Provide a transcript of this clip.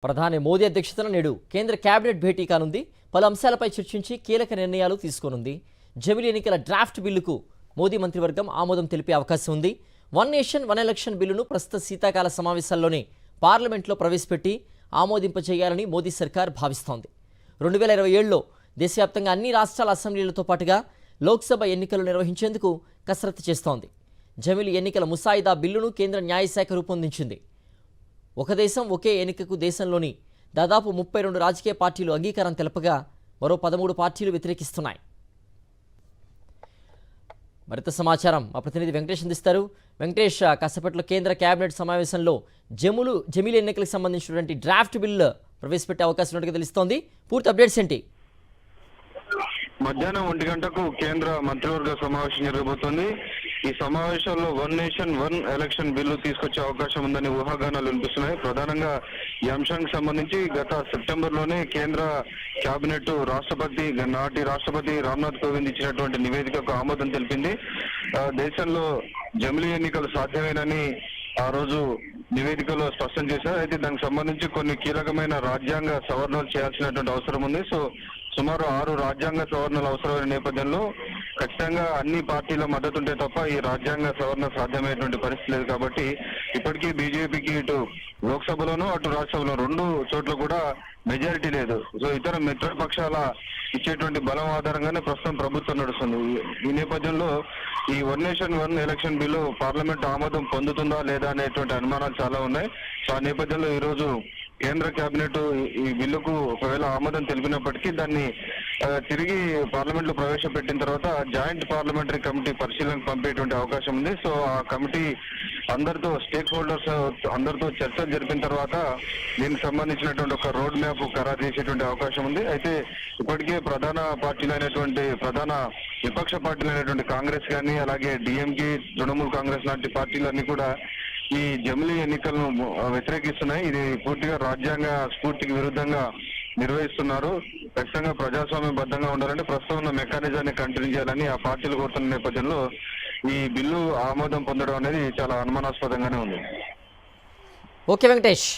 ప్రధాని మోదీ అధ్యక్షతన నేడు కేంద్ర కేబినెట్ భేటీ కానుంది. పలు అంశాలపై చర్చించి కీలక నిర్ణయాలు తీసుకోనుంది. జమిలి ఎన్నికల డ్రాఫ్ట్ బిల్లుకు మోదీ మంత్రివర్గం ఆమోదం తెలిపే అవకాశం ఉంది. వన్ నేషన్ వన్ ఎలక్షన్ బిల్లును ప్రస్తుత శీతాకాల సమావేశాల్లోనే పార్లమెంట్లో ప్రవేశపెట్టి ఆమోదింపచేయాలని మోదీ సర్కార్ భావిస్తోంది. 2027లో దేశవ్యాప్తంగా అన్ని రాష్ట్రాల అసెంబ్లీలతో పాటుగా లోక్సభ ఎన్నికలు నిర్వహించేందుకు కసరత్తు చేస్తోంది. జమిలి ఎన్నికల ముసాయిదా బిల్లును కేంద్ర న్యాయశాఖ రూపొందించింది. ఒక దేశం ఒకే ఎన్నికకు దేశంలోని దాదాపు 32 రాజకీయ పార్టీలు అంగీకారం తెలపగా మరో 13 పార్టీలు వ్యతిరేకిస్తున్నాయి. మరింత సమాచారం మా ప్రతినిధి వెంకటేష్ అందిస్తారు. వెంకటేష్, కాసేపట్లో కేంద్ర కేబినెట్ సమావేశంలో జమిలి ఎన్నికలకు సంబంధించినటువంటి డ్రాఫ్ట్ బిల్లు ప్రవేశపెట్టే అవకాశం ఉన్నట్టుగా తెలుస్తోంది. పూర్తి అప్డేట్స్ ఏంటి? మధ్యాహ్నం 1 గంటకు కేంద్ర మంత్రివర్గ సమావేశం జరగబోతోంది. ఈ సమావేశంలో one nation one election bill తీసుకొచ్చే అవకాశం ఉందని ఊహాగానాలు వినిపిస్తున్నాయి. ప్రధానంగా ఈ అంశానికి సంబంధించి గత సెప్టెంబర్లోనే కేంద్ర కేబినెట్ నాటి రాష్ట్రపతి రామ్నాథ్ కోవింద్ ఇచ్చినటువంటి నివేదికకు ఆమోదం తెలిపింది. దేశంలో జమిలి ఎన్నికలు సాధ్యమేనని ఆ రోజు నివేదికలో స్పష్టం చేశారు. అయితే దానికి సంబంధించి కొన్ని కీలకమైన రాజ్యాంగ సవరణలు చేయాల్సినటువంటి అవసరం ఉంది. సుమారు 6 రాజ్యాంగ సవరణలు అవసరమైన నేపథ్యంలో ఖచ్చితంగా అన్ని పార్టీల మద్దతు ఉంటే తప్ప ఈ రాజ్యాంగ సవరణ సాధ్యమయ్యేటువంటి పరిస్థితి లేదు. కాబట్టి ఇప్పటికీ బీజేపీకి ఇటు లోక్సభలోనూ అటు రాజ్యసభలో 2 చోట్ల కూడా మెజారిటీ లేదు. ఇతర మిత్రపక్షాల ఇచ్చేటువంటి బలం ఆధారంగానే ప్రస్తుతం ప్రభుత్వం నడుస్తుంది. ఈ నేపథ్యంలో ఈ one nation one election bill parliament ఆమోదం పొందుతుందా లేదా అనేటువంటి అనుమానాలు చాలా ఉన్నాయి. ఆ నేపథ్యంలో ఈ రోజు కేంద్ర కేబినెట్ ఈ బిల్లుకు ఒకవేళ ఆమోదం తెలిపినప్పటికీ దాన్ని తిరిగి పార్లమెంట్ లో ప్రవేశపెట్టిన తర్వాత జాయింట్ పార్లమెంటరీ కమిటీ పరిశీలనకు పంపేటువంటి అవకాశం ఉంది. ఆ కమిటీ అందరితో స్టేక్ హోల్డర్స్ అందరితో చర్చలు జరిపిన తర్వాత దీనికి సంబంధించినటువంటి ఒక రోడ్ మ్యాప్ ఖరారు చేసేటువంటి అవకాశం ఉంది. అయితే ఇప్పటికే ప్రధాన విపక్ష పార్టీలైనటువంటి కాంగ్రెస్ కానీ అలాగే డిఎంకే, తృణమూల్ కాంగ్రెస్ లాంటి పార్టీలన్నీ కూడా ఈ జమిలి ఎన్నికలను వ్యతిరేకిస్తున్నాయి. ఇది పూర్తిగా రాజ్యాంగ స్ఫూర్తికి విరుద్ధంగా నిర్వహిస్తున్నారు. ఖచ్చితంగా ప్రజాస్వామ్యబద్ధంగా ఉండాలంటే ప్రస్తుతం ఉన్న మెకానిజాన్ని కంటిన్యూ చేయాలని ఆ పార్టీలు కోరుతున్న నేపథ్యంలో ఈ బిల్లు ఆమోదం పొందడం అనేది చాలా అనుమానాస్పదంగానే ఉంది. ఓకే వెంకటేష్.